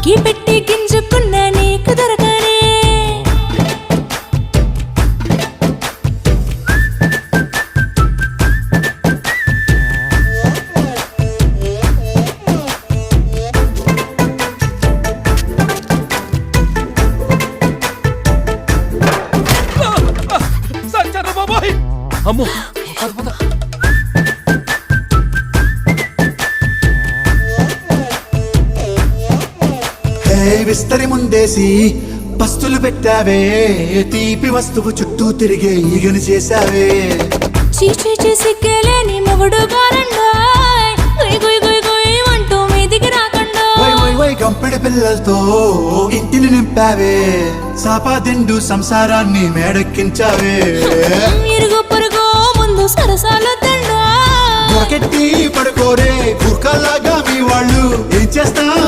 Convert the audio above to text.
అగ్గి పెట్టి గింజుకున్న నీకు దొరకనే అమ్మో విస్తరి ముందేసి పస్తులు పెట్టావే తీపి వస్తువు చుట్టూ తిరిగే ఈగను చేసావే చీచీ చేసి కేలేని మొగుడు గారండాయ్ గుయ్ గుయ్ గుయ్ గుయ్ అంటూ మీదికి రాకండా వై వై వై గంపెడి పిల్లలతో ఇంటిని నింపావే సాపాదిండు సంసారాన్ని మేడెక్కించావే ఇరుగు పొరుగు ముందు సరసాలు తండా దొరకెట్టి పడుకోరే గుర్కల్లాగా మీ వాళ్ళు ఏం చేస్తా